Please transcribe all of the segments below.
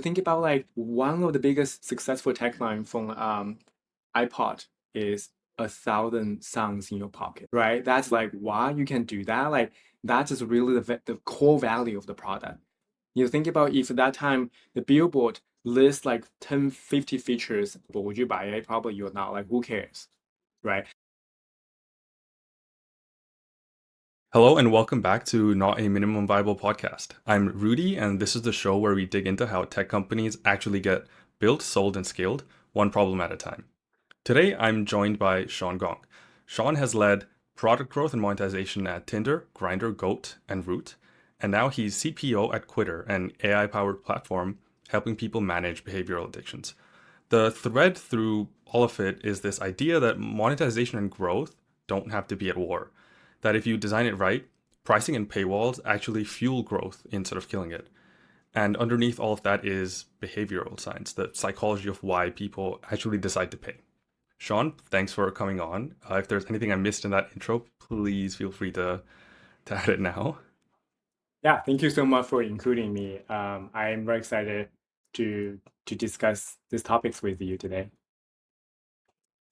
Think about like one of the biggest successful tagline from iPod is 1,000 songs in your pocket, right? That's like why you can do that. Like that is really the core value of the product. You think about if that time the Billboard lists like 10, 50 features, but would you buy it? Probably you're not. Like who cares, right? Hello and welcome back to Not a Minimum Viable podcast. I'm Rudy, and this is the show where we dig into how tech companies actually get built, sold, and scaled, one problem at a time. Today, I'm joined by Shawn Gong. Shawn has led product growth and monetization at Tinder, Grindr, Goat, and Root, and now he's CPO at Quittr, an AI-powered platform helping people manage behavioral addictions. The thread through all of it is this idea that monetization and growth don't have to be at war. That if you design it right, pricing and paywalls actually fuel growth instead of killing it. And underneath all of that is behavioral science, the psychology of why people actually decide to pay. Shawn, thanks for coming on. If there's anything I missed in that intro, please feel free to add it now. Yeah, thank you so much for including me. I'm very excited to to discuss these topics with you today.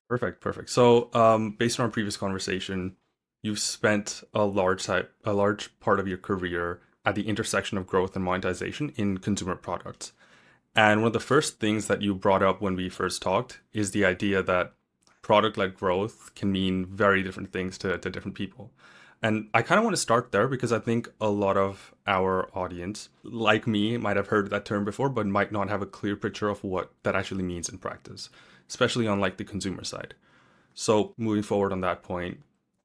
Perfect, perfect. So, based on our previous conversation, you've spent a large part of your career at the intersection of growth and monetization in consumer products. And one of the first things that you brought up when we first talked is the idea that product-led growth can mean very different things to different people. And I kind of want to start there because I think a lot of our audience, like me, might have heard that term before, but might not have a clear picture of what that actually means in practice, especially on like the consumer side. So moving forward on that point,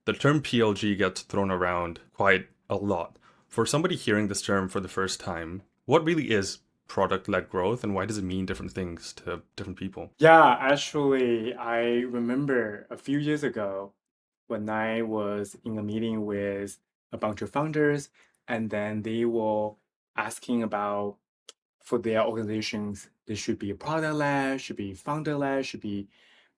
the term PLG gets thrown around quite a lot. For somebody hearing this term for the first time, what really is product-led growth and why does it mean different things to different people? Yeah, actually, I remember a few years ago when I was in a meeting with a bunch of founders, and then they were asking about for their organizations, they should be product-led, should be founder-led, should be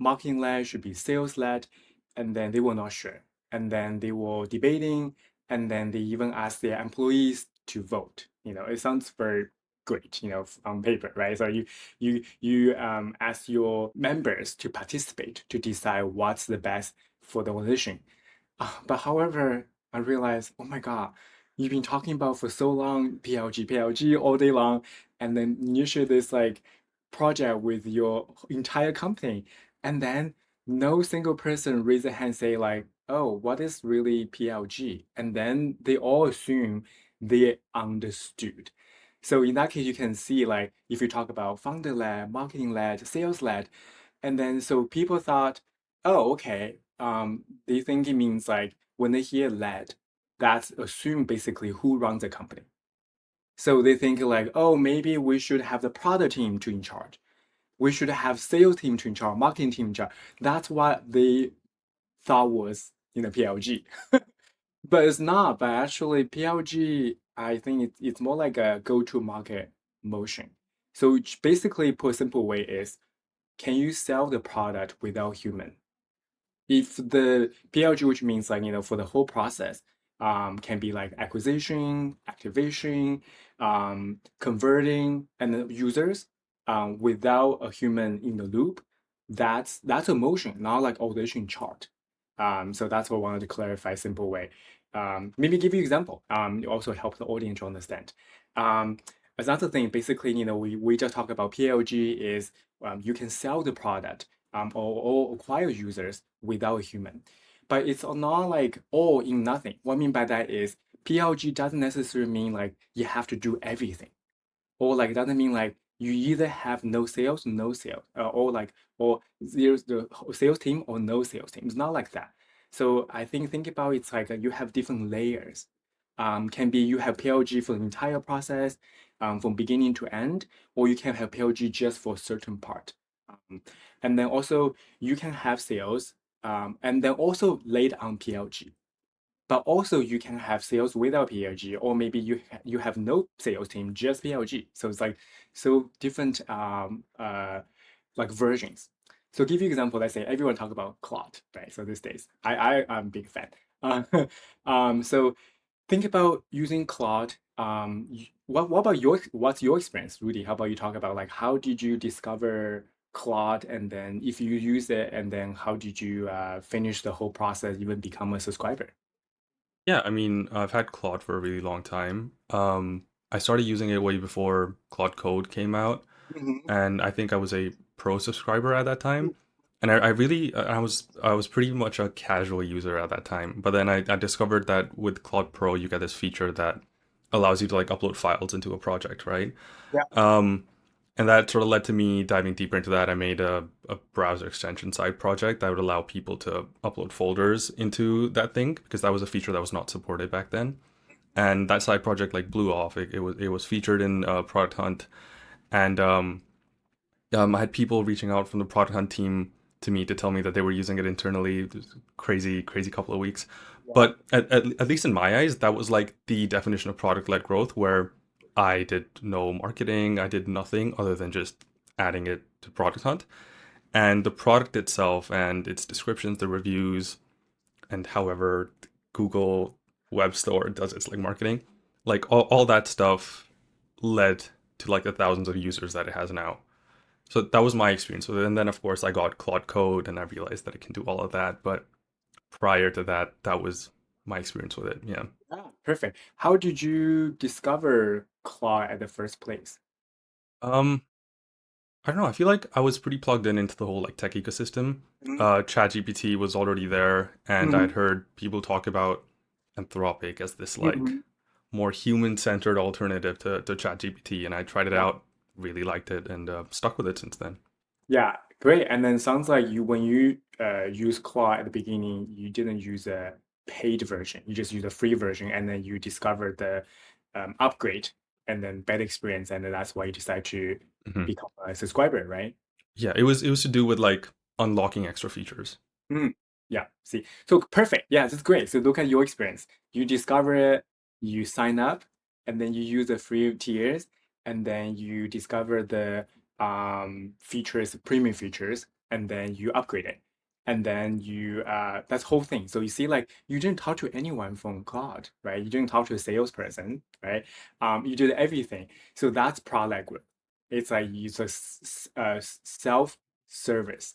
marketing-led, should be sales-led, and then they were not sure. And then they were debating, and then they even asked their employees to vote. It sounds very great, on paper, right? So you ask your members to participate to decide what's the best for the organization. But however, I realized, oh my God, you've been talking about for so long PLG all day long, and then you share this like project with your entire company, and then no single person raise a hand say like, oh, what is really PLG? And then they all assume they understood. So in that case, you can see like if you talk about founder-led, marketing-led, sales-led, and then so people thought, oh, okay, they think it means like when they hear led, that's assume basically who runs the company. So they think like, oh, maybe we should have the product team to in charge. We should have sales team to in charge, marketing team in charge. That's what they thought was PLG. But it's not. But actually, PLG, I think it's more like a go-to-market motion. So basically, put a simple way is, can you sell the product without human? If the PLG, which means like, for the whole process, can be like acquisition, activation, converting, and the users, without a human in the loop, that's a motion, not like automation chart. So that's what I wanted to clarify, simple way. Maybe give you example. It also help the audience to understand. Um, Another thing, basically, we just talk about PLG is you can sell the product or acquire users without a human. But it's not like all in nothing. What I mean by that is PLG doesn't necessarily mean like you have to do everything. Or like it doesn't mean like you either have no sales, or like or there's the sales team or no sales team. It's not like that. So I think about it's like you have different layers. Can be you have PLG for the entire process, from beginning to end, or you can have PLG just for a certain part. Um, and then also you can have sales, and then also laid on PLG. But also you can have sales without PLG, or maybe you have no sales team, just PLG. So it's like so different like versions. So give you example, let's say everyone talk about Claude, right? So these days, I'm a big fan. Uh, so think about using Claude What about what's your experience, Rudy? How about you talk about like how did you discover Claude, and then if you use it, and then how did you finish the whole process, even become a subscriber? Yeah, I mean, I've had Claude for a really long time. I started using it way before Claude Code came out, Hmm. and I think I was a pro subscriber at that time. And I really, I was pretty much a casual user at that time. But then I discovered that with Claude Pro, you get this feature that allows you to like upload files into a project, right? Yeah. Um, and that sort of led to me diving deeper into that. I made a browser extension side project that would allow people to upload folders into that thing because that was a feature that was not supported back then. And that side project like blew off. It was featured in Product Hunt, and I had people reaching out from the Product Hunt team to me to tell me that they were using it internally. It was a crazy, crazy couple of weeks. Yeah. But at least in my eyes, that was like the definition of product led growth, where I did no marketing, I did nothing other than just adding it to Product Hunt. And the product itself and its descriptions, the reviews, and however Google Web Store does its like marketing, like all that stuff led to like the thousands of users that it has now. So that was my experience with it. And then, of course, I got Claude Code and I realized that it can do all of that. But prior to that, that was my experience with it. Yeah. Ah, perfect. How did you discover Claude at the first place? Um, I don't know. I feel like I was pretty plugged in into the whole like tech ecosystem. Hmm. ChatGPT was already there, and I'd Hmm. heard people talk about Anthropic as this like Hmm. more human-centered alternative to ChatGPT, and I tried it out, really liked it, and stuck with it since then. Yeah, great. And then sounds like you when you use Claude at the beginning, you didn't use a paid version. You just use a free version, and then you discovered the upgrade and then better experience, and then that's why you decide to Hmm. become a subscriber, right? Yeah, it was to do with like unlocking extra features. Mm. Yeah, see. So perfect. Yeah, that's great. So look at your experience. You discover it, you sign up, and then you use the free tiers, and then you discover the features, premium features, and then you upgrade it. And then you that's whole thing. So you see, like you didn't talk to anyone from cloud, right? You didn't talk to a salesperson, right? You did everything. So that's product growth. It's like it's a self-service.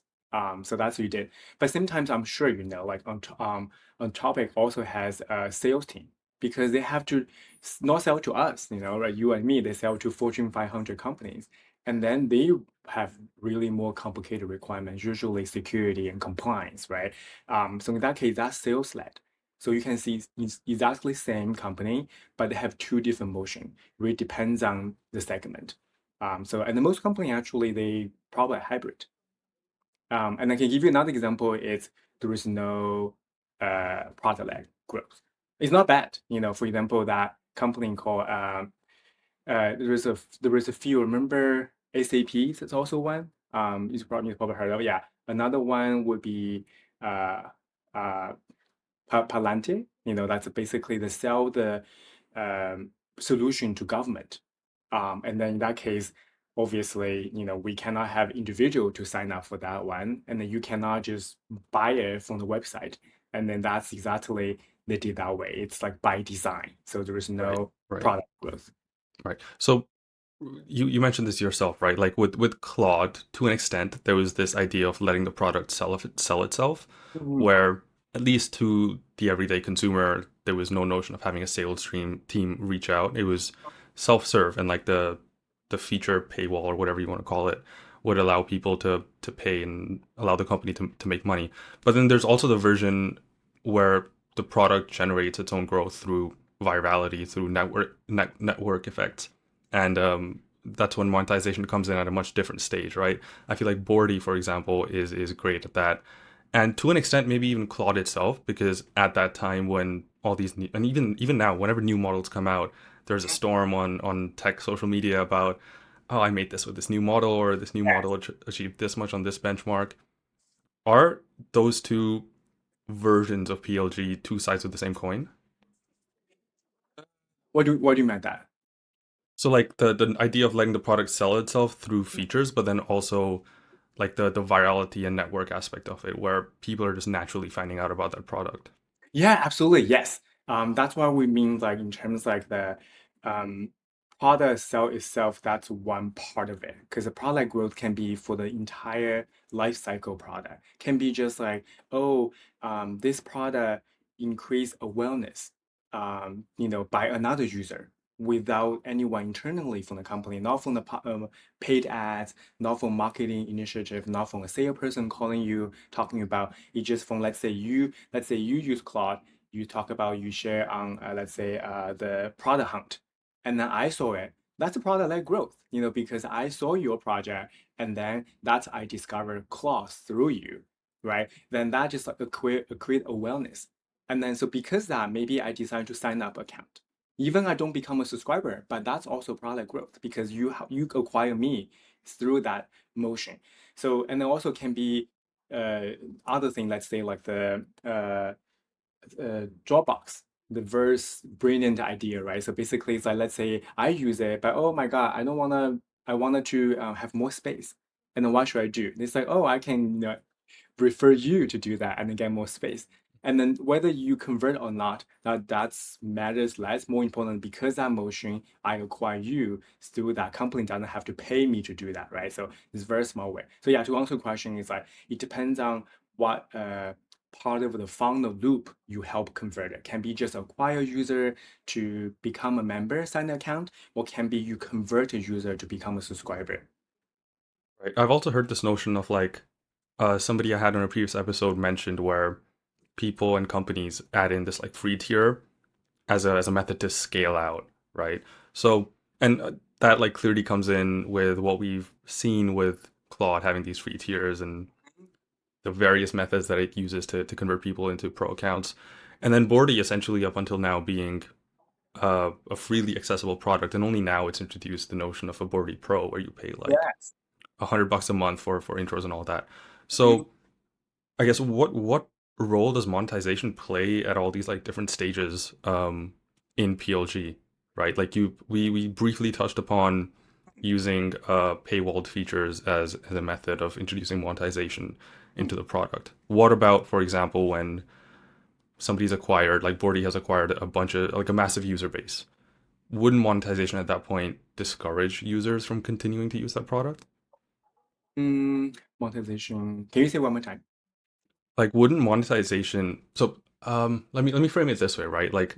So that's what you did. But sometimes I'm sure you know, like on Topic also has a sales team because they have to not sell to us, you know, right? You and me, they sell to Fortune 500 companies, and then they have really more complicated requirements, usually security and compliance, right? So in that case, that's sales led. So you can see it's exactly same company, but they have two different motion. Really depends on the segment. So and the most company actually they probably hybrid. And I can give you another example. It's there is no product-led growth. It's not bad. You know, for example, that company called there is a few. Remember SAP? That's also one. You probably heard of. Yeah. Another one would be uh uh Palante. You know, that's basically they sell the solution to government. And then in that case, obviously, you know, we cannot have individual to sign up for that one, and then you cannot just buy it from the website. And then that's exactly they did that way. It's like by design, so there is Right. no Right. product growth. Right. So you mentioned this yourself, right? Like with Claude, to an extent, there was this idea of letting the product sell itself, Mhm. where at least to the everyday consumer, there was no notion of having a sales team reach out. It was self-serve, and like the feature paywall or whatever you want to call it would allow people to pay and allow the company to make money. But then there's also the version where the product generates its own growth through virality, through network effects, and that's when monetization comes in at a much different stage, right? I feel like Bordy, for example, is great at that, and to an extent, maybe even Claude itself, because at that time when all these new, and even now, whenever new models come out, there's a storm on tech social media about, oh, I made this with this new model, or this new model achieved this much on this benchmark. Are those two versions of PLG two sides of the same coin? What do you mean by that? So like the idea of letting the product sell itself through features, but then also like the virality and network aspect of it, where people are just naturally finding out about that product. Yeah, absolutely. Yes. That's what we mean, like in terms like the um, product sell itself, that's one part of it. Because the product growth can be for the entire life cycle product. Can be just like, oh, this product increase awareness, by another user without anyone internally from the company, not from the paid ads, not from marketing initiative, not from a salesperson calling you, talking about it just from, let's say you use Claude, you talk about you share on let's say the product hunt, and then I saw it. That's a product led growth, because I saw your project, and then that's I discovered Claude through you, right? Then that just like create awareness, and then so because that maybe I decided to sign up account. Even I don't become a subscriber, but that's also product growth because you acquire me through that motion. So and then also can be uh, other thing, let's say like the Dropbox, the verse brilliant idea, right? So basically, it's like let's say I use it, but oh my God, I don't wanna. I wanted to have more space, and then what should I do? And it's like, oh, I can refer you to do that and then get more space. And then whether you convert or not, that's matters less. More important, because that motion I acquire you through that company doesn't have to pay me to do that, right? So it's very small way. So yeah, to answer the question, is like it depends on what part of the funnel loop you help convert it. Can be just acquire user to become a member, sign an account, or can be you convert a user to become a subscriber. Right. I've also heard this notion of like somebody I had on a previous episode mentioned where people and companies add in this like free tier as a method to scale out, right? So and that like clearly comes in with what we've seen with Claude having these free tiers and the various methods that it uses to convert people into pro accounts. And then Bordy essentially up until now being a freely accessible product, and only now it's introduced the notion of a Bordy Pro where you pay like Yes. $100 a month for intros and all that. Mhm. So I guess what role does monetization play at all these like different stages in PLG, right? Like we briefly touched upon using paywalled features as a method of introducing monetization into the product. What about, for example, when somebody's acquired, like Bordy has acquired a bunch of like a massive user base? Wouldn't monetization at that point discourage users from continuing to use that product? Monetization. Can you say one more time? Like, wouldn't monetization? So, let me frame it this way, right? Like,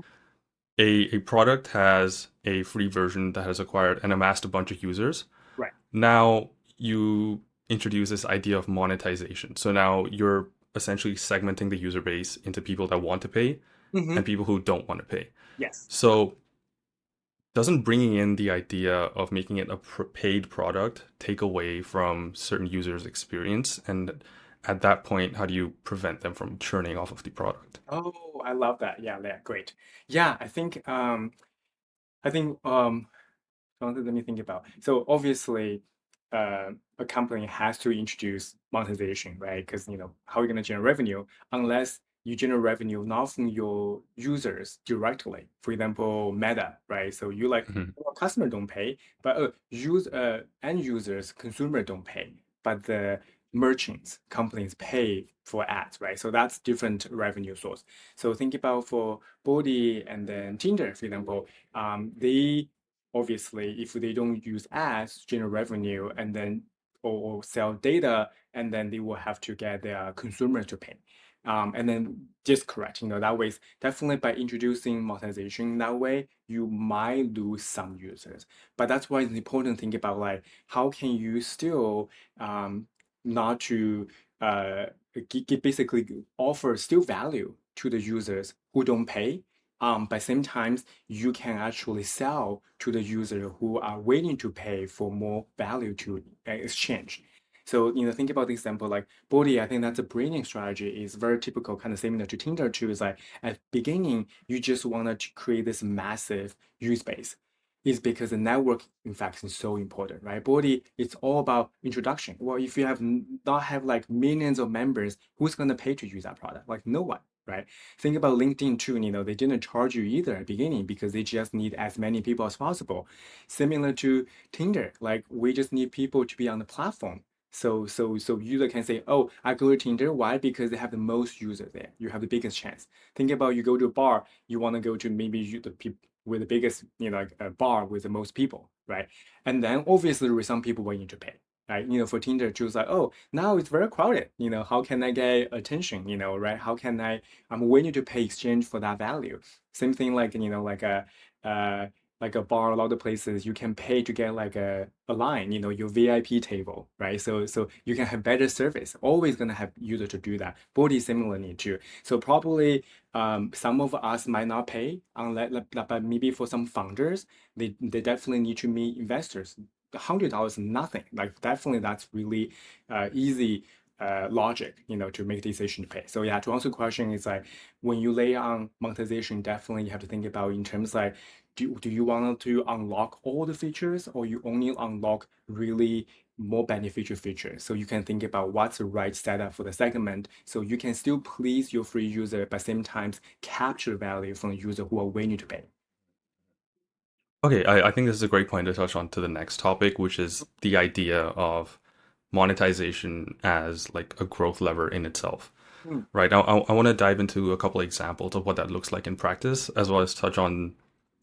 a product has a free version that has acquired and amassed a bunch of users. Right. Now you introduce this idea of monetization. So now you're essentially segmenting the user base into people that want to pay Mm-hmm. and people who don't want to pay. Yes. So doesn't bringing in the idea of making it a paid product take away from certain users' experience? And at that point, how do you prevent them from churning off of the product? Oh, I love that. Yeah, yeah, great. Yeah, I think let me think about. So obviously, a company has to introduce monetization, right? Because how are you going to generate revenue unless you generate revenue not from your users directly? For example, Meta, right? So you like Mhm. well, customer don't pay, but end users, consumer don't pay, but the merchants, companies pay for ads, right? So that's different revenue source. So think about for Body and then Tinder, for example, they obviously, if they don't use ads, generate revenue, and then or sell data, and then they will have to get their consumers to pay. And then just correct, that way, definitely by introducing monetization that way, you might lose some users. But that's why it's important to think about like how can you still not to uh, basically offer still value to the users who don't pay, but same times you can actually sell to the user who are willing to pay for more value to exchange. So, think about the example like Bodhi, I think that's a brilliant strategy. It's very typical, kind of similar to Tinder too. Is like at beginning, you just wanted to create this massive user base. Is because the network, in fact, is so important, right? Bodhi, it's all about introduction. Well, if you not have like millions of members, who's gonna pay to use that product? Like no one, right? Think about LinkedIn too, they didn't charge you either at the beginning because they just need as many people as possible. Similar to Tinder, like we just need people to be on the platform. So user can say, oh, I go to Tinder. Why? Because they have the most users there. You have the biggest chance. Think about you go to a bar, you want to go to maybe the with the biggest, like a bar with the most people, right? And then obviously with some people willing to pay, right? For Tinder, choose like, oh, now it's very crowded. How can I get attention? Right? How can I'm willing to pay exchange for that value. Same thing like, uh, like a bar, a lot of places you can pay to get like a line, your VIP table, right? So you can have better service. Always gonna have user to do that. Body similarly too. So probably some of us might not pay unless, but maybe for some founders, they definitely need to meet investors. $100 is nothing. Like definitely that's really easy logic, to make decision to pay. So yeah, to answer the question, is like when you lay on monetization, definitely you have to think about in terms like do you want to unlock all the features or you only unlock really more beneficial features? So you can think about what's the right setup for the segment so you can still please your free user, but same times capture value from the user who are willing to pay. Okay, I think this is a great point to touch on to the next topic, which is the idea of monetization as like a growth lever in itself, Mm, right? I want to dive into a couple of examples of what that looks like in practice, as well as touch on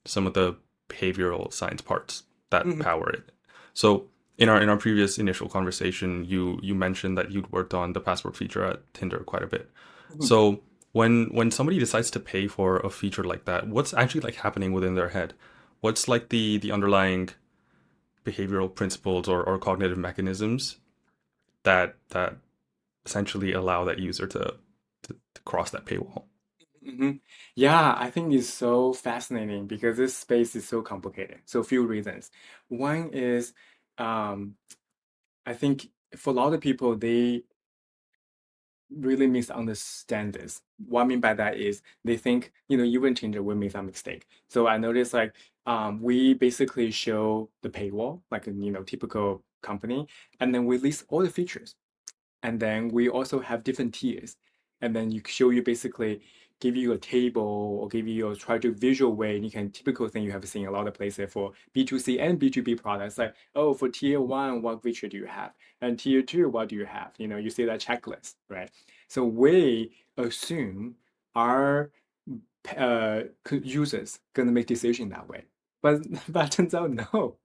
some of the behavioral science parts that mhm, power it. So in our previous initial conversation, you mentioned that you'd worked on the passport feature at Tinder quite a bit. mhm, So when somebody decides to pay for a feature like that, what's actually like happening within their head? What's like the underlying behavioral principles or cognitive mechanisms that essentially allow that user to cross that paywall? mhm. Yeah, I think it's so fascinating because this space is so complicated. So a few reasons. One is, um, I think for a lot of people, they really misunderstand this. What I mean by that is they think, even Tinder will make some mistake. So I noticed like we basically show the paywall, like a typical company, and then we list all the features. And then we also have different tiers. And then you show you basically give you a table or give you a try to visual way. And you can typical thing you have seen a lot of places for B2C and B2B products. Like, oh, for tier one, what feature do you have? And tier two, what do you have? You see that checklist, right? So we assume our users gonna make decision that way. But but turns out no,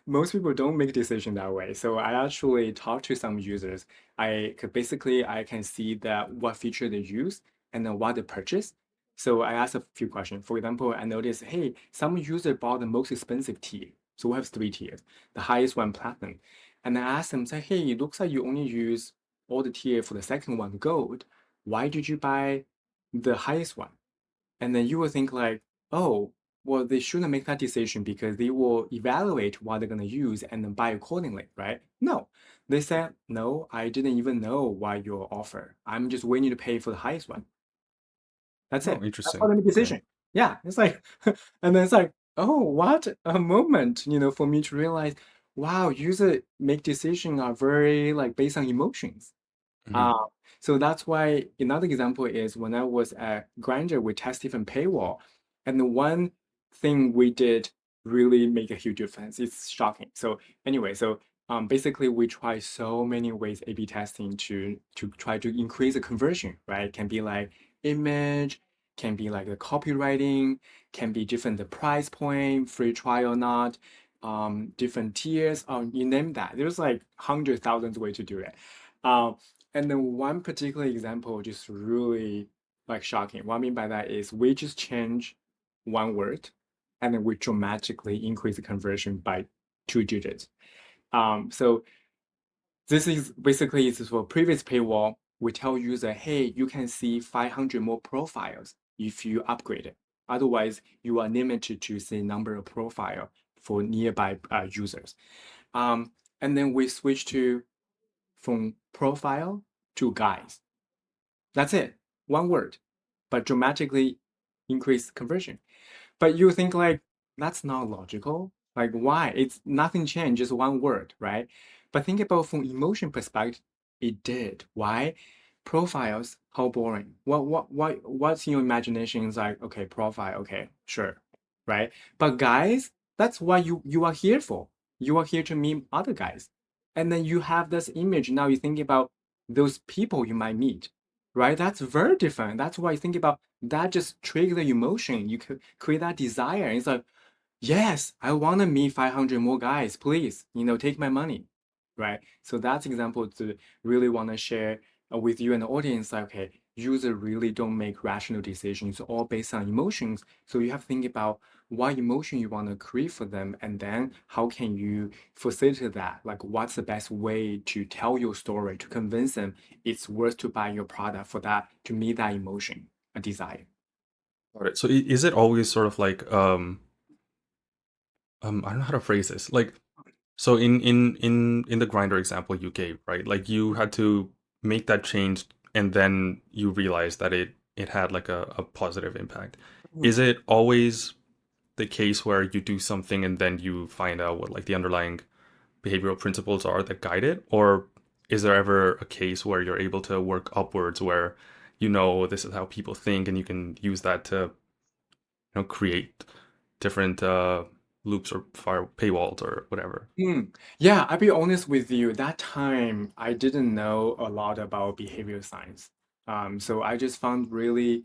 most people don't make decision that way. So I actually talked to some users. I could basically I can see that what feature they use and then what they purchase. So I asked a few questions. For example, I noticed, hey, some user bought the most expensive tier. So we have three tiers. The highest one, platinum. And I asked them, say, hey, it looks like you only use all the tier for the second one, gold. Why did you buy the highest one? And then you will think like, oh, well, they shouldn't make that decision because they will evaluate what they're going to use and then buy accordingly, right? No, they said, no, I didn't even know what your offer. I'm just waiting to pay for the highest one. That's Oh, it. That's what interesting. the Okay. decision. Yeah, it's like, and then it's like, oh, what a moment, for me to realize, wow, user make decision are very like based on emotions. Mhm. Uh, so that's why another example is when I was at Grindr, we test different paywall. And the one thing we did really make a huge difference. It's shocking. So anyway, so basically we try so many ways A/B testing to try to increase the conversion, right? Can be like image, can be like the copywriting, can be different the price point, free trial or not, different tiers, you name that. There's like hundred thousands way to do it. Um, and then one particular example just really like shocking. What I mean by that is we just change one word and then we dramatically increase the conversion by 2 digits. So this is basically this is for previous paywall. We tell user, hey, you can see 500 more profiles if you upgrade it. Otherwise, you are limited to the number of profile for nearby users. Um, and then we switch to from profile to guys. That's it. One word, but dramatically increase conversion. But you think like that's not logical. Like why? It's nothing changed, just one word, right? But think about from emotion perspective, it did. Why? Profiles, how boring. What's in your imagination is like, okay, profile, okay, sure, right? But guys, that's what you are here for. You are here to meet other guys. And then you have this image. Now you think about those people you might meet. right? That's very different. That's why I think about that just trigger the emotion. You could create that desire. It's like, yes, I want to meet 500 more guys. Please, take my money, right? So that's example to really want to share with you and the audience. Like, okay, user really don't make rational decisions. It's all based on emotions. So you have to think about what emotion you want to create for them, and then how can you facilitate that? Like, what's the best way to tell your story to convince them it's worth to buy your product for that to meet that emotion, a desire. Got it. So is it always sort of like I don't know how to phrase this. Like, so in the Grindr example you gave, right? Like you had to make that change and then you realized that it had like a positive impact. Is Mhm. it always the case where you do something and then you find out what like the underlying behavioral principles are that guide it? Or is there ever a case where you're able to work upwards where you know this is how people think and you can use that to create different loops or fire paywalls or whatever? Hmm. Yeah, I'll be honest with you. That time I didn't know a lot about behavioral science. So I just found really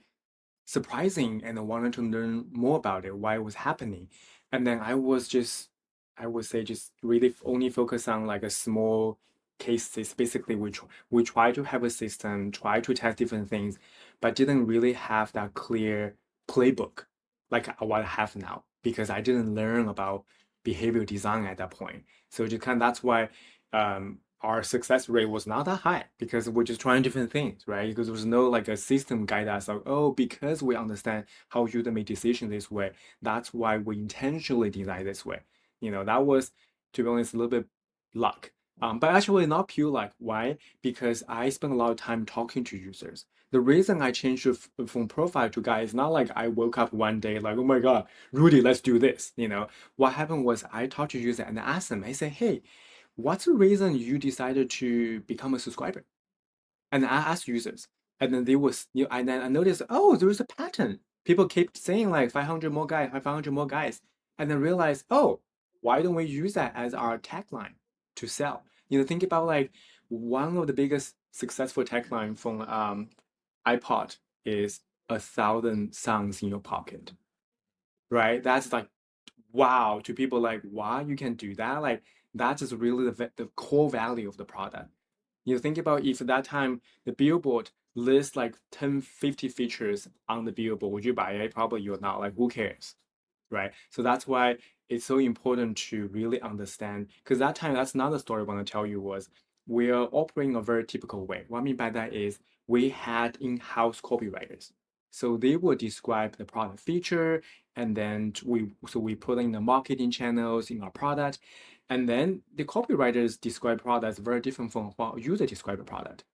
surprising and I wanted to learn more about it, why it was happening. And then I would say, just really only focus on like a small cases. Basically, we try to have a system, try to test different things, but didn't really have that clear playbook like what I have now because I didn't learn about behavioral design at that point. So just kind of that's why our success rate was not that high because we're just trying different things, right? Because there was no like a system guide us like, oh, because we understand how you make decisions this way, that's why we intentionally design this way. That was, to be honest, a little bit luck. But actually not pure luck. Why? Because I spent a lot of time talking to users. The reason I changed the phone profile to guy is not like I woke up one day like, oh my God, Rudy, let's do this. What happened was I talked to users and asked them, I said, hey, what's the reason you decided to become a subscriber? And I asked users, and then they was, and then I noticed, oh, there is a pattern. People keep saying like 500 more guys, 500 more guys, and then realize, oh, why don't we use that as our tagline to sell? Think about like one of the biggest successful tagline from iPod is 1,000 songs in your pocket, right? That's like wow to people like wow you can do that like that is really the core value of the product. Think about if at that time the billboard lists like 10, 50 features on the billboard, would you buy it? Probably you're not. Like who cares, right? So that's why it's so important to really understand because that time that's another story I want to tell you was we are operating a very typical way. What I mean by that is we had in-house copywriters. So they will describe the product feature and then we put in the marketing channels in our product. And then the copywriters describe products very different from how user describe a product.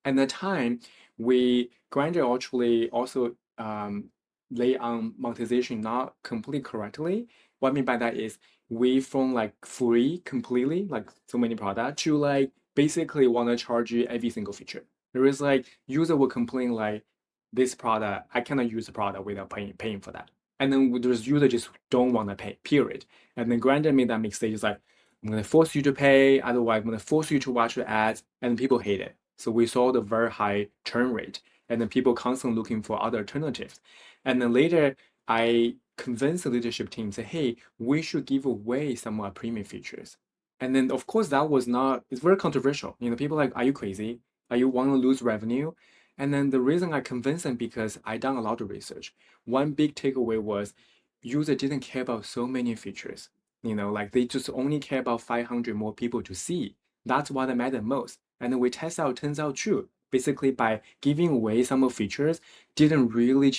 And the time we Grindr actually also lay on monetization not completely correctly. What I mean by that is we from like free completely, like so many products, to like basically want to charge you every single feature. There is like user will complain like this product, I cannot use the product without paying for that. And then there's user just don't want to pay, period. And then Grindr made that mistake. It's like, I'm gonna force you to pay, otherwise I'm gonna force you to watch the ads, and people hate it. So we saw the very high churn rate, and then people constantly looking for other alternatives. And then later, I convinced the leadership team, say, hey, we should give away some of our premium features. And then, of course, that was not, it's very controversial. People are like, are you crazy? Are you want to lose revenue? And then the reason I convinced them because I done a lot of research. One big takeaway was user didn't care about so many features. Like they just only care about 500 more people to see. That's what mattered most. And then we test out, turns out true. Basically, by giving away some of features, didn't really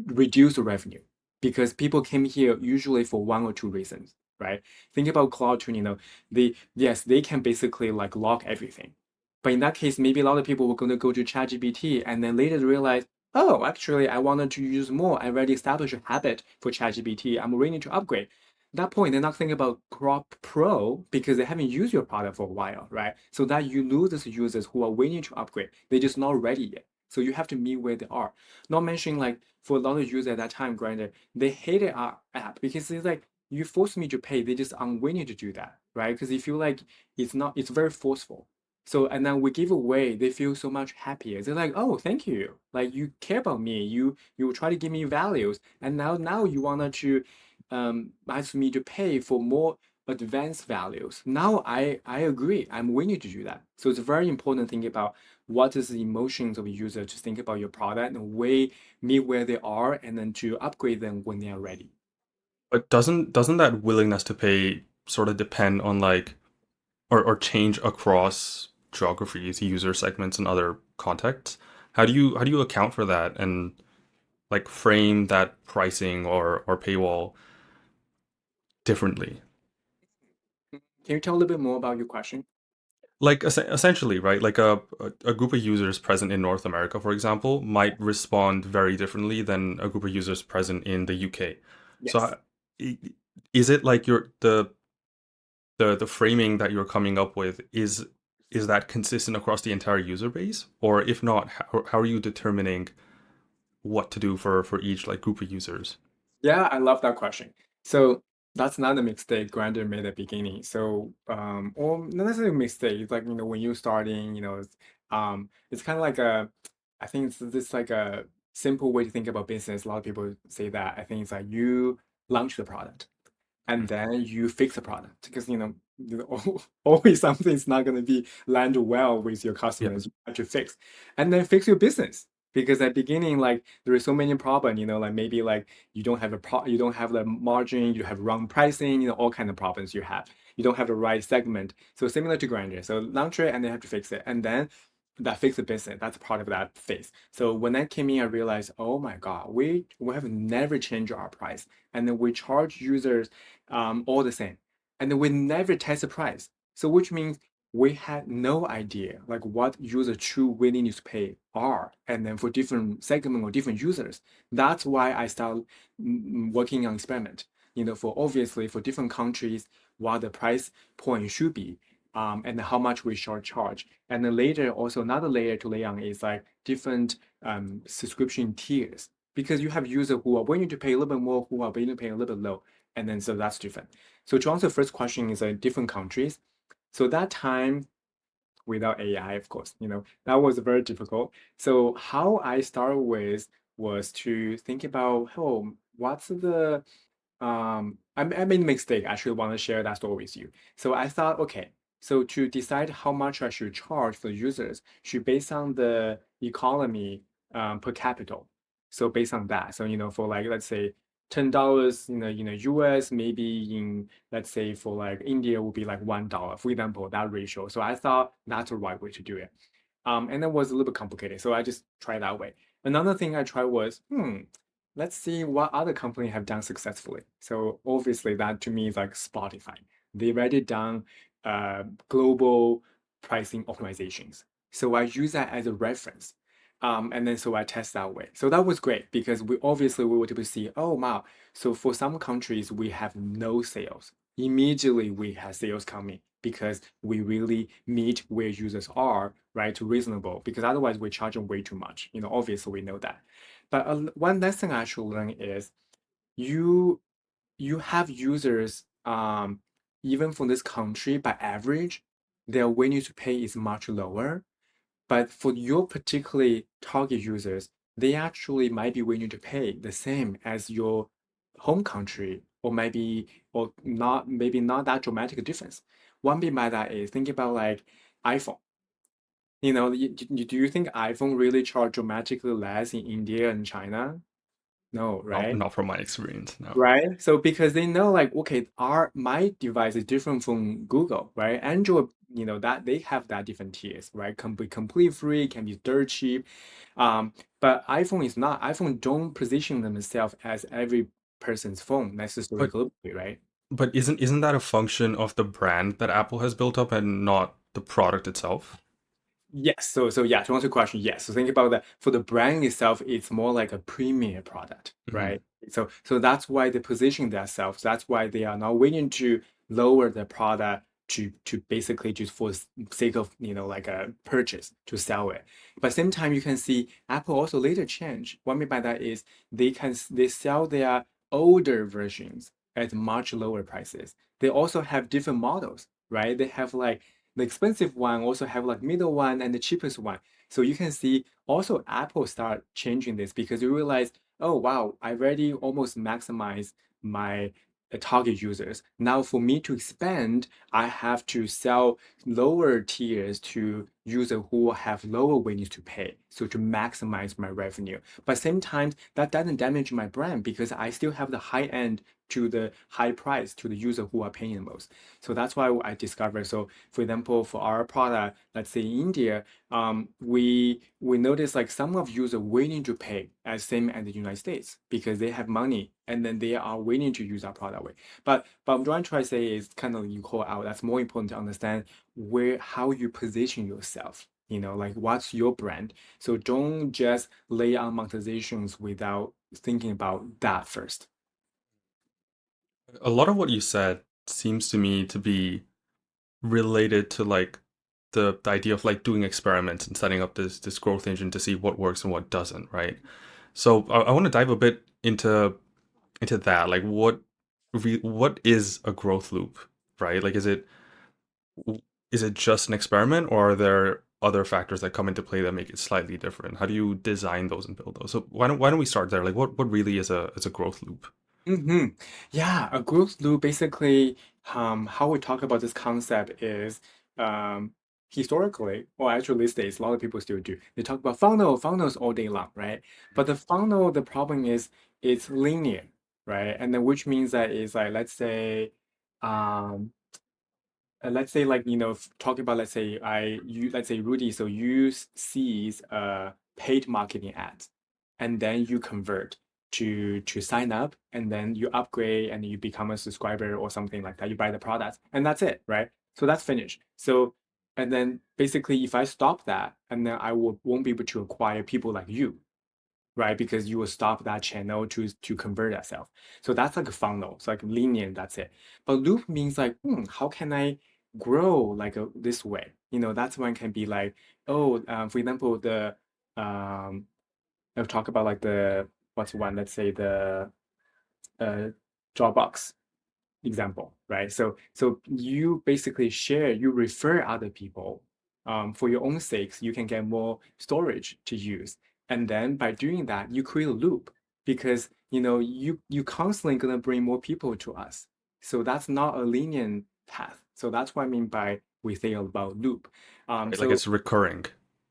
reduce the revenue because people came here usually for one or two reasons, right? Think about cloud tuning, they can basically like lock everything. But in that case, maybe a lot of people were going to go to ChatGPT and then later realize, oh, actually, I wanted to use more. I already established a habit for ChatGPT. I'm ready to upgrade. At that point, they're not thinking about Crop Pro because they haven't used your product for a while, right? So that you lose these users who are waiting to upgrade. They're just not ready yet. So you have to meet where they are. Not mentioning like for a lot of users at that time, Grindr, they hated our app because it's like you force me to pay. They just unwilling to do that, right? Because they feel like it's not, it's very forceful. So, and then we give away, they feel so much happier. They're like, oh, thank you. Like you care about me. You try to give me values. And now you wanted to ask me to pay for more advanced values. Now I agree. I'm willing to do that. So it's very important to think about what is the emotions of a user to think about your product and way meet where they are and then to upgrade them when they are ready. But doesn't that willingness to pay sort of depend on like or change across geographies, user segments, and other contexts? How do you account for that and like frame that pricing or paywall differently? Can you tell a little bit more about your question? Like essentially, right? Like a group of users present in North America, for example, might respond very differently than a group of users present in the UK. So Yes. i- is it like the framing that you're coming up with is that consistent across the entire user base? Or if not, how are you determining what to do for each like group of users? Yeah, I love that question. So that's not a mistake Grindr made at the beginning. So or not necessarily a mistake. It's like, when you're starting, it's kind of like I think it's this like a simple way to think about business. A lot of people say that. I think it's like you launch the product and then you fix the product because always something's not going to be land well with your Yeah. customers. You have to fix and then fix your business because at beginning like there is so many problems, like maybe like you don't have the margin, you have wrong pricing, all kind of problems you have. You don't have the right segment, so similar to Grindr. So launch it and they have to fix it, and then that fix the business, that's part of that phase. So when that came in, I realized, oh my god, we have never changed our price, and then we charge users all the same. And then we never test the price. So which means we had no idea like what user true willingness to pay are. And then for different segment or different users, that's why I started working on experiment. For obviously for different countries, what the price point should be. And how much we should charge. And then later, also another layer to lay on is like different subscription tiers. Because you have users who are willing to pay a little bit more, who are willing to pay a little bit low, and then so that's different. So to answer the first question is different countries. So that time without AI, of course, that was very difficult. So how I started with was to think about, oh, what's the I made a mistake. I actually want to share that story with you. So I thought, okay, so to decide how much I should charge for users should based on the economy per capita. So based on that, so for like let's say $10, US, maybe in let's say for like India would be like $1, for example, that ratio. So I thought that's the right way to do it. And it was a little bit complicated, so I just tried that way. Another thing I tried was, let's see what other companies have done successfully. So obviously that to me is like Spotify. They already done global pricing optimizations. So I use that as a reference. And then so I test that way. So that was great because we were able to see, oh wow, so for some countries we have no sales. Immediately we have sales coming because we really meet where users are, right, to reasonable. Because otherwise we charge them way too much. Obviously we know that. But one lesson I actually learned is you you have users even from this country by average, their willingness to pay is much lower. But for your particularly target users, they actually might be willing to pay the same as your home country, or not, maybe not that dramatic difference. One bit by that is think about like iPhone. Do you think iPhone really charge dramatically less in India and China? No, Not right? not from my experience, no. Right? So because they know like, okay, our my device is different from Google, right? Android, that they have that different tiers, right? Can be complete free, can be dirt cheap. But iPhone is not. iPhone don't position themselves as every person's phone necessarily But globally, right? but isn't that a function of the brand that Apple has built up and not the product itself? Yes. So yeah, to answer your question, yes. So think about that. For the brand itself, it's more like a premier product, Hmm. right? So that's why they position themselves. That's why they are not willing to lower the product to basically just for sake of like a purchase to sell it. But same time, you can see Apple also later change. What I mean by that is they sell their older versions at much lower prices. They also have different models, right? They have like the expensive one also have like middle one and the cheapest one. So you can see also Apple start changing this because you realize, oh wow, I already almost maximize my target users. Now for me to expand, I have to sell lower tiers to users who have lower willingness to pay. So to maximize my revenue. But same time, that doesn't damage my brand because I still have the high end to the high price to the user who are paying the most. So that's why I discovered. So for example, for our product, let's say in India, we notice like some of users willing to pay as same as the United States because they have money and then they are willing to use our product way. But what I'm trying to say is kind of you call out. That's more important to understand where how you position yourself. Like what's your brand? So don't just lay on monetizations without thinking about that first. A lot of what you said seems to me to be related to like the idea of like doing experiments and setting up this growth engine to see what works and what doesn't, right? So I want to dive a bit into that. Like what is a growth loop, right? Like is it just an experiment or are there other factors that come into play that make it slightly different? How do you design those and build those? So why don't we start there? Like what really is a growth loop? hmm Yeah, a growth loop basically, how we talk about this concept is um, historically, or actually these days, a lot of people still do. They talk about funnels all day long, right? But the funnel, the problem is it's linear, right? And then which means that is like, um, let's say like talking about let's say Rudy, so you sees paid marketing ads and then you convert to sign up and then you upgrade and you become a subscriber or something like that, you buy the product and that's it, right? So that's finished. So and then basically if I stop that and then won't be able to acquire people like you, right? Because you will stop that channel to convert yourself. So that's like a funnel. It's like linear, that's it. But loop means like, how can I grow like this way? That's one can be like, oh, for example, um, I'll talk about like what's one, let's say uh, Dropbox example, right? So you basically you refer other people for your own sakes, you can get more storage to use. And then by doing that, you create a loop because you constantly gonna bring more people to us. So that's not a linear path. So that's what I mean by we think about loop. Right? Like So it's recurring.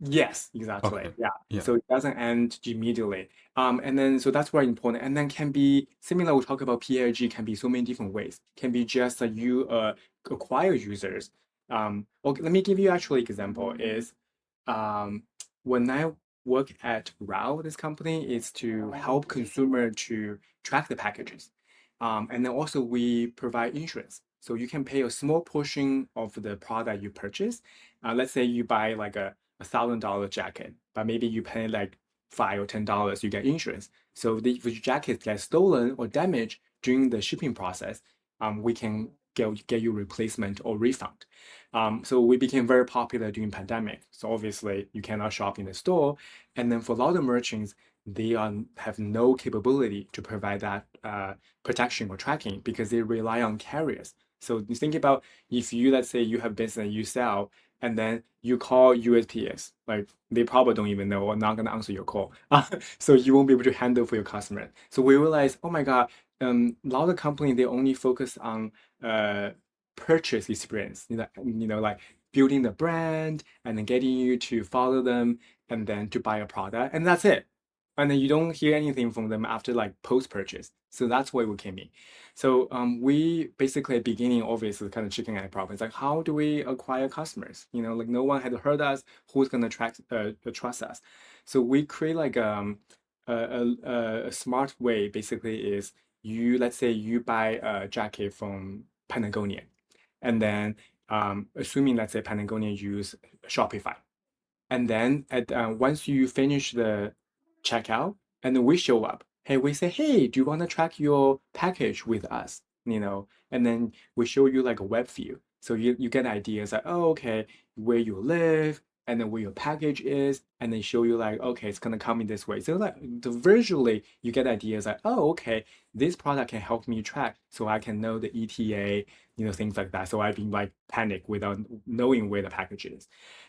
Yes, exactly. Okay. Yeah. Yeah. So it doesn't end immediately. And then so that's very important. And then can be similar, we talk about PLG can be so many different ways. Can be just that you acquire users. Okay, let me give you actually example is um when I work at RAW, this company is to help consumer to track the packages. And then also we provide insurance. So you can pay a small portion of the product you purchase. Let's say you buy like $1,000 jacket, but maybe you pay like $5 or $10, you get insurance. So if your jacket gets stolen or damaged during the shipping process, we can get you replacement or refund. So we became very popular during pandemic. So obviously you cannot shop in the store, and then for a lot of merchants, they have no capability to provide that protection or tracking because they rely on carriers. So you think about if you let's say you have business you sell and then you call USPS, like they probably don't even know or not gonna answer your call. So you won't be able to handle for your customer. So we realized, oh my God, a lot of companies they only focus on uh purchase experience, like building the brand and then getting you to follow them and then to buy a product, and that's it. And then you don't hear anything from them after like post purchase. So that's where we came in. So we basically at beginning obviously kind of chicken egg problem. It's like how do we acquire customers? Like no one had heard us. Who's gonna trust us? So we create like a smart way. Basically, is you let's say you buy a jacket from Patagonia, and then assuming let's say Patagonia use Shopify, and then once you finish the checkout, and then we show up. Hey, we say, hey, do you want to track your package with us? And then we show you like a web view. So you get ideas like, oh, okay, where you live, and then where your package is, and then show you like, okay, it's gonna come in this way. So like the visually you get ideas like, oh, okay, this product can help me track so I can know the ETA, things like that. So I've been like panic without knowing where the package is.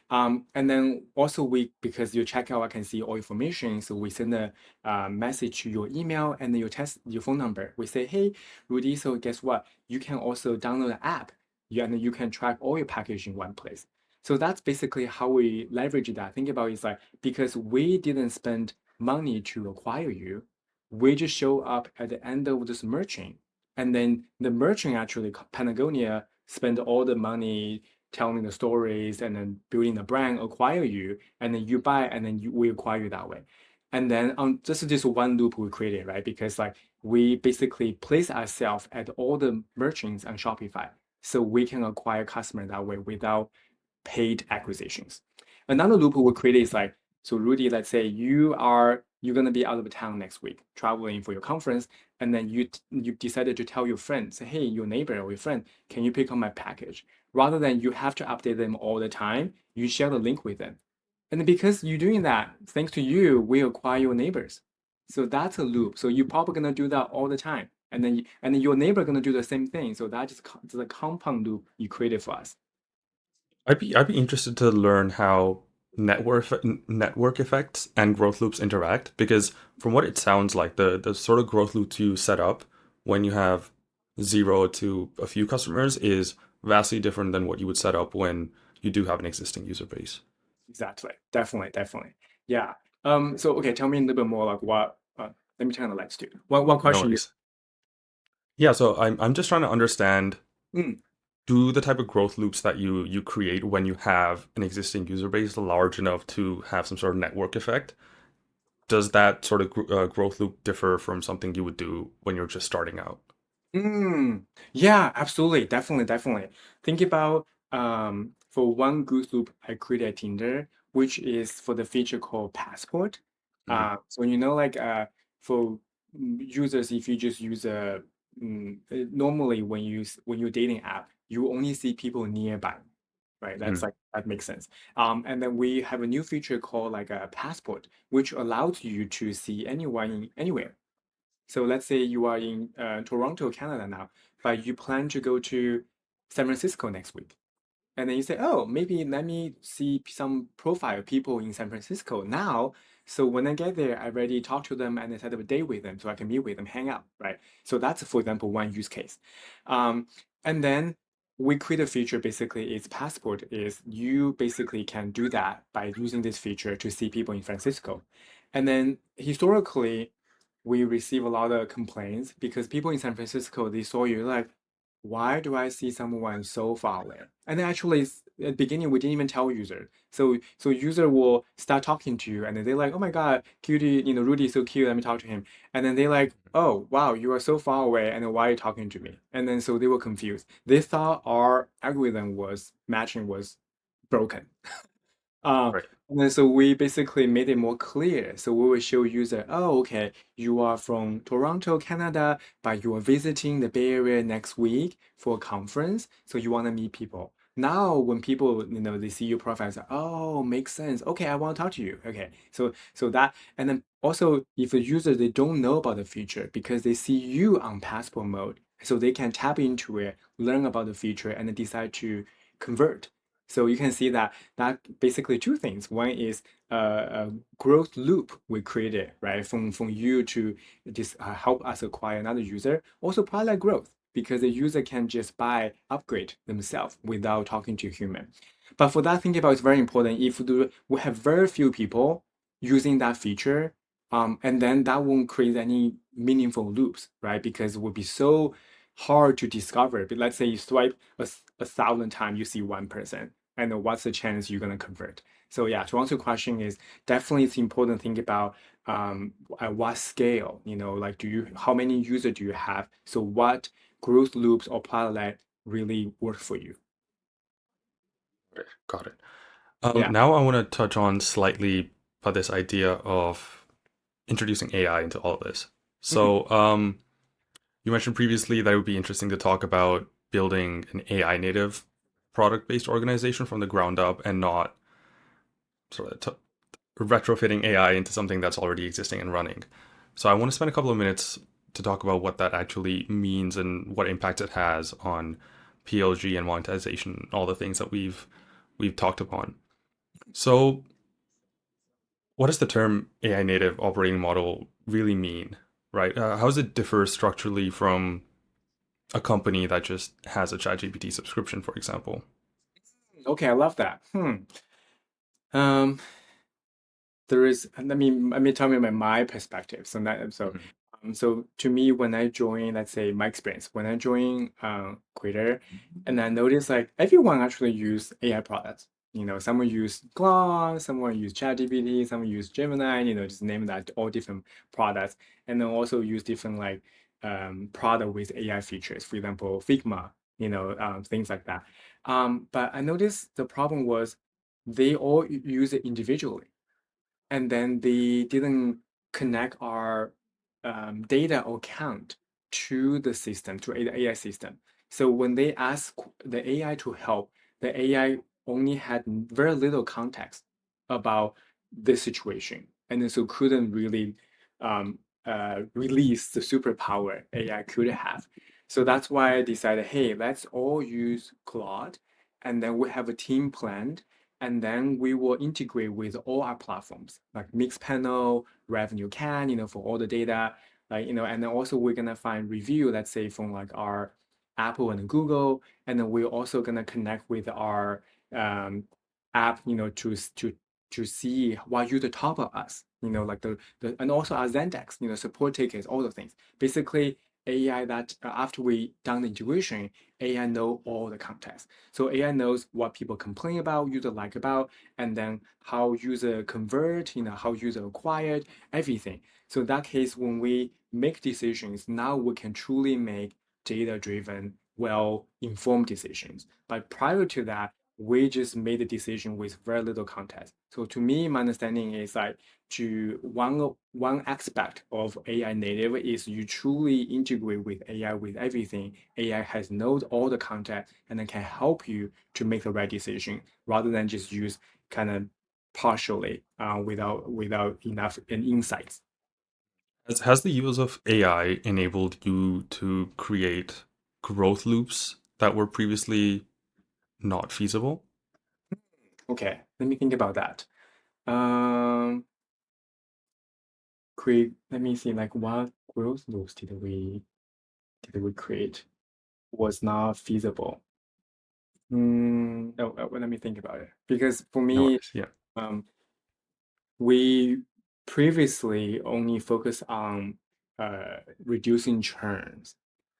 And then also because your checkout, I can see all information. So we send a message to your email and then you test your phone number. We say, hey, Rudy, so guess what? You can also download the app. Yeah, and then you can track all your package in one place. So that's basically how we leverage that. Think about it, it's like because we didn't spend money to acquire you, we just show up at the end of this merchant. And then the merchant actually, Patagonia, spend all the money telling the stories and then building the brand, acquire you, and then you buy, and then we acquire you that way. And then this is just one loop we created, right? Because like we basically place ourselves at all the merchants on Shopify, so we can acquire customer that way without paid acquisitions. Another loop we created is like, so Rudy, let's say you're gonna be out of town next week, traveling for your conference, and then you decided to tell your friend, say, hey, your neighbor or your friend, can you pick up my package? Rather than you have to update them all the time, you share the link with them. And because you're doing that, thanks to you, we acquire your neighbors. So that's a loop. So you're probably gonna do that all the time. And then your neighbor gonna do the same thing. So that just the compound loop you created for us. I'd be interested to learn how network effects and growth loops interact because from what it sounds like, the sort of growth loops you set up when you have 0 to a few customers is vastly different than what you would set up when you do have an existing user base. Exactly. Definitely. Definitely. Yeah. So okay, tell me a little bit more like what let me turn the lights too. What No question you worries. Yeah, so I'm just trying to understand, mm, do the type of growth loops that you create when you have an existing user base large enough to have some sort of network effect? Does that sort of growth loop differ from something you would do when you're just starting out? mm, yeah, absolutely, definitely, definitely. Think about for one good loop I created at Tinder, which is for the feature called Passport. Mhm. So like for users, if you just use normally when you're dating app, you only see people nearby, right? That's Mhm. like that makes sense. And then we have a new feature called like a Passport, which allows you to see anyone anywhere. So let's say you are in Toronto, Canada now, but you plan to go to San Francisco next week. And then you say, oh, maybe let me see some profile people in San Francisco now. So when I get there, I already talk to them and I set up a date with them so I can meet with them, hang out, right? So that's, for example, one use case. Um, and then we create a feature, basically, its passport is you basically can do that by using this feature to see people in Francisco. And then historically, we receive a lot of complaints because people in San Francisco, they saw you like, why do I see someone so far away? And then actually, at the beginning, we didn't even tell user. So user will start talking to you, and then they're like, "Oh my God, cutie, Rudy is so cute. Let me talk to him." And then they're like, "Oh wow, you are so far away, and then why are you talking to me?" And then so they were confused. They thought our algorithm was matching was broken. Uh, Right. and then so we basically made it more clear. So we will show user, oh, okay, you are from Toronto, Canada, but you are visiting the Bay Area next week for a conference. So you want to meet people. Now, when people, they see your profile, say, oh, makes sense. Okay, I want to talk to you. Okay, so that, and then also if the user they don't know about the feature because they see you on passport mode, so they can tap into it, learn about the feature, and then decide to convert. So you can see that basically two things. One is a growth loop we created, right? From you to just help us acquire another user. Also product growth because the user can just buy upgrade themselves without talking to a human. But for that, think about it's very important. If we have very few people using that feature, and then that won't create any meaningful loops, right? Because it would be so hard to discover. But let's say you swipe a thousand times, you see one person and what's the chance you're going to convert. So yeah, to answer your question is definitely it's important to think about at what scale, like how many users do you have? So what growth loops or product really work for you? Right. Got it. Yeah. Now I want to touch on slightly about this idea of introducing AI into all of this. Mhm. So, you mentioned previously that it would be interesting to talk about building an AI native product based organization from the ground up and not sort of retrofitting AI into something that's already existing and running. So I want to spend a couple of minutes to talk about what that actually means and what impact it has on PLG and monetization, all the things that we've talked upon. So, what does the term AI native operating model really mean, right? How does it differ structurally from a company that just has a ChatGPT subscription, for example? Okay, I love that. Um, there is let me tell you my perspective. Mhm. So to me, when I join, let's say my experience, when I join Quittr, and I notice like everyone actually use AI products. Someone use Claude, someone use ChatGPT, someone use Gemini, just name that, all different products. And then also use different like product with AI features, for example, Figma, things like that. But I noticed the problem was they all use it individually, and then they didn't connect our data or count to the system, to the AI system. So when they ask the AI to help, the AI only had very little context about the situation, and then so couldn't really release the superpower AI could have. So that's why I decided, hey, let's all use Claude, and then we have a team planned, and then we will integrate with all our platforms like Mixpanel, Revenue Can, for all the data, like, and then also we're gonna find review, let's say from like our Apple and Google, and then we're also gonna connect with our um, app, to see what user top of us, like the and also our Zendex, support tickets, all the things. Basically, AI that after we done the integration, AI know all the context. So AI knows what people complain about, user like about, and then how user convert, how user acquired, everything. So in that case, when we make decisions, now we can truly make data-driven, well-informed decisions. But prior to that, we just made a decision with very little context. So to me, my understanding is like to one aspect of AI native is you truly integrate with AI with everything. AI has knows all the context and then can help you to make the right decision rather than just use kind of partially without enough insights. Has the use of AI enabled you to create growth loops that were previously not feasible? Okay, let me think about that. Um, create. Let me see. Like, what growth loops did we create? Was not feasible. Let me think about it. Because for No me, worries. Yeah. um, we previously only focus on reducing churns.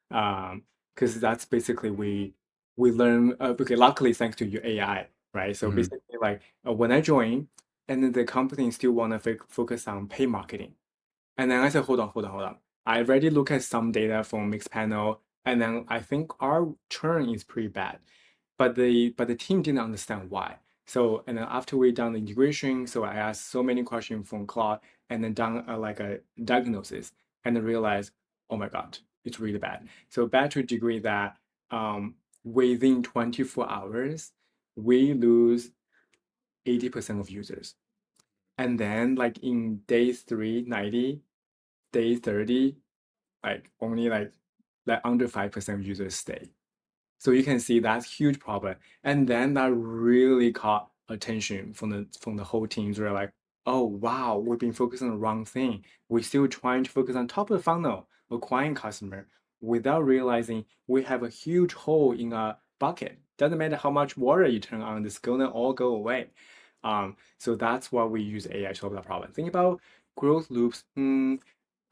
Because that's basically we learn. Okay, luckily thanks to your AI, right? So Hmm. basically, like when I join, and then the company still want to focus on pay marketing. And then I said, hold on, hold on, hold on. I already look at some data from Mixpanel, and then I think our churn is pretty bad. But the team didn't understand why. So and then after we done the integration, so I asked so many questions from Claude, and then done like a diagnosis, and then realized, oh my God, it's really bad. So bad to a degree that within 24 hours, we lose 80% of users. And then like in day 390, day 30, like only like under 5% of users stay. So you can see that's huge problem. And then that really caught attention from the whole teams. We're like, oh wow, we've been focusing on the wrong thing. We're still trying to focus on top of the funnel, acquiring customer, without realizing we have a huge hole in a bucket. Doesn't matter how much water you turn on, it's gonna all go away. So that's why we use AI to solve that problem. Think about growth loops.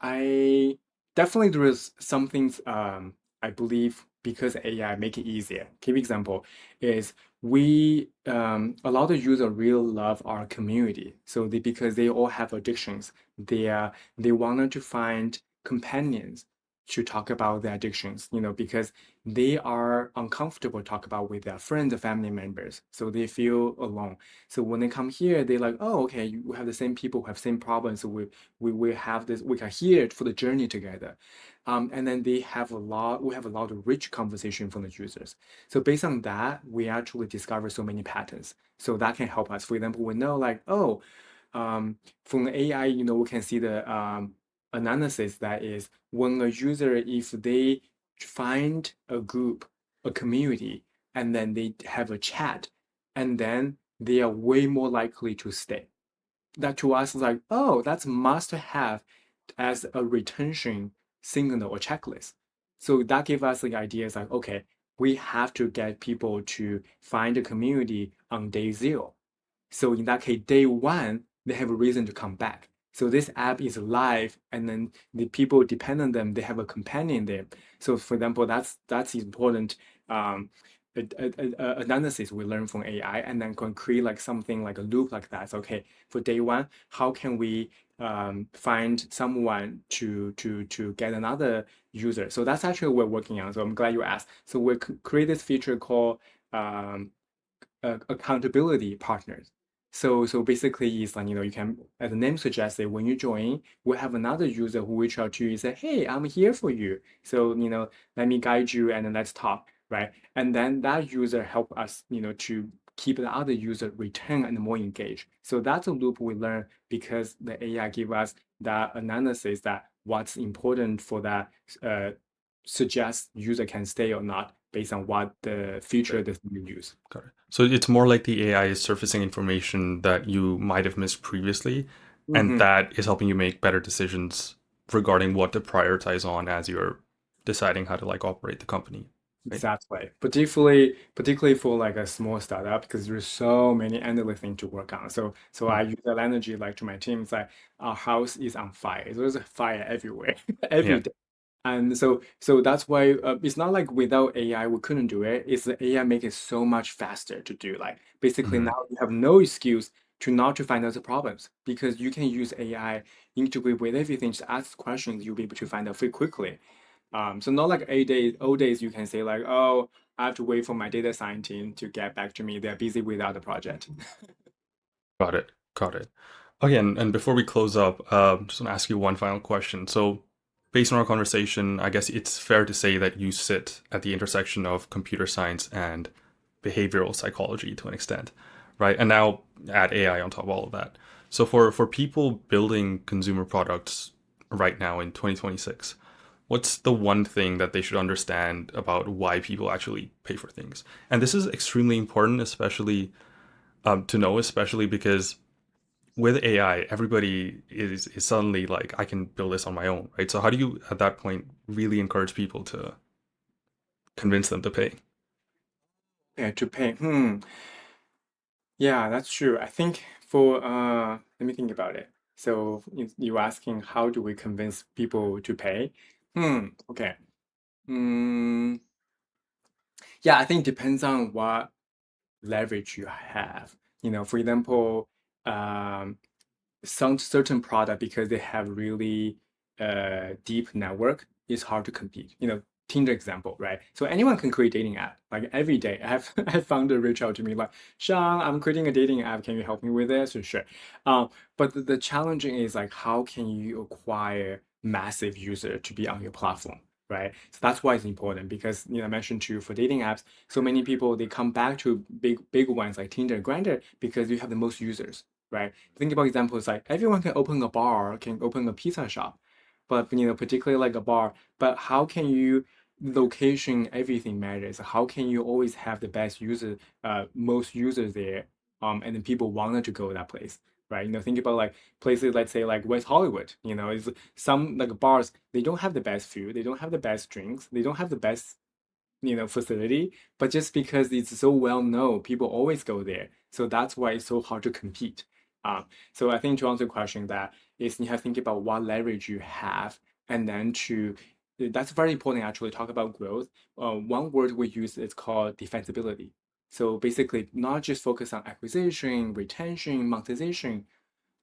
I definitely there is some things I believe because AI make it easier. Give example is we a lot of users really love our community. So because they all have addictions, they wanted to find companions to talk about their addictions, because they are uncomfortable to talk about with their friends or family members. So they feel alone. So when they come here, they're like, oh, okay, we have the same people who have same problems. So we have this, we are here for the journey together. And then we have a lot of rich conversation from the users. So based on that, we actually discover so many patterns. So that can help us. For example, we know like, oh, from the AI, we can see the analysis that is when a user, if they find a group, a community, and then they have a chat, and then they are way more likely to stay. That to us is like, oh, that's must have as a retention signal or checklist. So that gives us the idea is like, okay, we have to get people to find a community on day zero. So in that case, day one, they have a reason to come back. So this app is live, and then the people depend on them. They have a companion there. So for example, that's important analysis we learn from AI, and then can create like something like a loop like that. So, okay, for day one, how can we find someone to get another user? So that's actually what we're working on. So I'm glad you asked. So we create this feature called um, accountability partners. So basically, it's like you can, as the name suggests, it when you join, we have another user who reach out to you and say, "Hey, I'm here for you. So let me guide you and then let's talk." Right? And then that user help us, to keep the other user return and more engaged. So that's a loop we learn because the AI give us that analysis that what's important for that uh, suggest user can stay or not based on what the feature that you use. Got it. So it's more like the AI is surfacing information that you might have missed previously, and Hmm. that is helping you make better decisions regarding what to prioritize on as you're deciding how to like operate the company, right? Exactly. Particularly for like a small startup because there's so many endless things to work on. So Mm. I use that energy like to my team. It's like our house is on fire. There's a fire everywhere, every Yeah. day. And so that's why it's not like without AI we couldn't do it. It's the AI make it so much faster to do. Like basically Mhm. now you have no excuse to not to find out the problems because you can use AI integrate with everything. Just ask questions, you'll be able to find out very quickly. So not like old days, you can say like, oh, I have to wait for my data science team to get back to me. They're busy with other project. Got it. Got it. Okay, and before we close up, just want to ask you one final question. So, based on our conversation, I guess it's fair to say that you sit at the intersection of computer science and behavioral psychology to an extent, right? And now add AI on top of all of that. So, for people building consumer products right now in 2026, what's the one thing that they should understand about why people actually pay for things? And this is extremely important, especially to know, especially because with AI, everybody is suddenly like, I can build this on my own, right? So how do you at that point really encourage people to convince them to pay? Yeah, to pay. Yeah, that's true. I think for let me think about it. So you asking how do we convince people to pay? Okay. Hmm. Yeah, I think it depends on what leverage you have. For example, um, some certain product because they have really deep network, it's hard to compete. Tinder example, right? So anyone can create dating app. Like every day, I have I have founder reach out to me like, Sean, I'm creating a dating app. Can you help me with this? So sure. But the challenging is like, how can you acquire massive user to be on your platform? Right. So that's why it's important because I mentioned too for dating apps, so many people they come back to big ones like Tinder, Grindr because you have the most users, right? Think about examples like everyone can open a bar, can open a pizza shop, but particularly like a bar. But how can you location everything matters? How can you always have the best user, most users there, and then people wanted to go to that place, right? Think about like places, let's say like West Hollywood. Is some like bars they don't have the best food, they don't have the best drinks, they don't have the best facility, but just because it's so well known, people always go there. So that's why it's so hard to compete. So I think to answer the question that is you have to think about what leverage you have and then that's very important actually talk about growth. One word we use is called defensibility. So basically not just focus on acquisition, retention, monetization.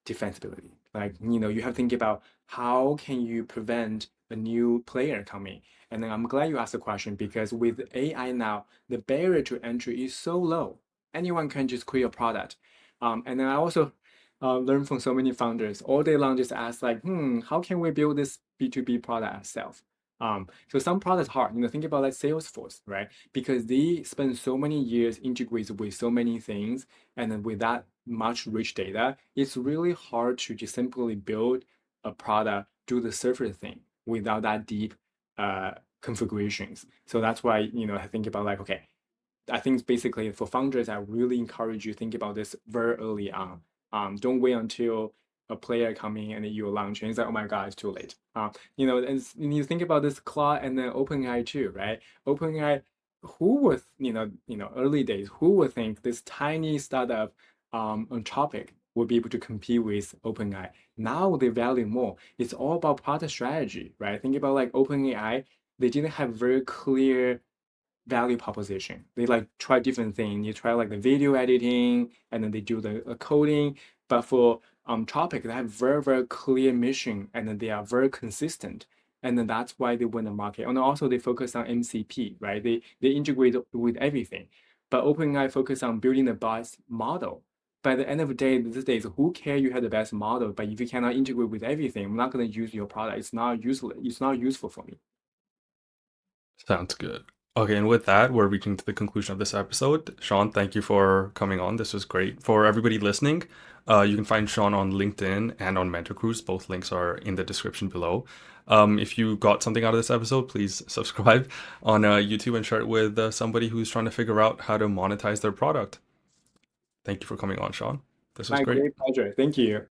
defensibility. Like, you have to think about how can you prevent a new player coming. And then I'm glad you asked the question because with AI now, the barrier to entry is so low. Anyone can just create a product. And then I also learn from so many founders all day long, just ask like, how can we build this B2B product ourselves? So some products hard, think about like Salesforce, right? Because they spend so many years integrated with so many things, and then with that much rich data, it's really hard to just simply build a product, do the surface thing without that deep uh, configurations. So that's why, I think about like, okay, I think basically for founders, I really encourage you to think about this very early on. Don't wait until a player coming and then you launch and it's like, oh my God, it's too late. And you think about this Claude and then OpenAI too, right? OpenAI, who would, early days, who would think this tiny startup on topic would be able to compete with OpenAI? Now they value more. It's all about product strategy, right? Think about like OpenAI, they didn't have very clear value proposition. They like try different things. You try like the video editing, and then they do the coding. But for topic, they have very very clear mission, and then they are very consistent. And then that's why they win the market. And also they focus on MCP, right? They integrate with everything. But OpenAI focus on building the best model. By the end of the day, these days, who care you have the best model? But if you cannot integrate with everything, I'm not going to use your product. It's not useful. It's not useful for me. Sounds good. Okay, and with that, we're reaching to the conclusion of this episode. Shawn, thank you for coming on. This was great. For everybody listening, you can find Shawn on LinkedIn and on Mentor Cruise. Both links are in the description below. If you got something out of this episode, please subscribe on YouTube and share it with somebody who's trying to figure out how to monetize their product. Thank you for coming on, Shawn. This was My great. great pleasure. Thank you.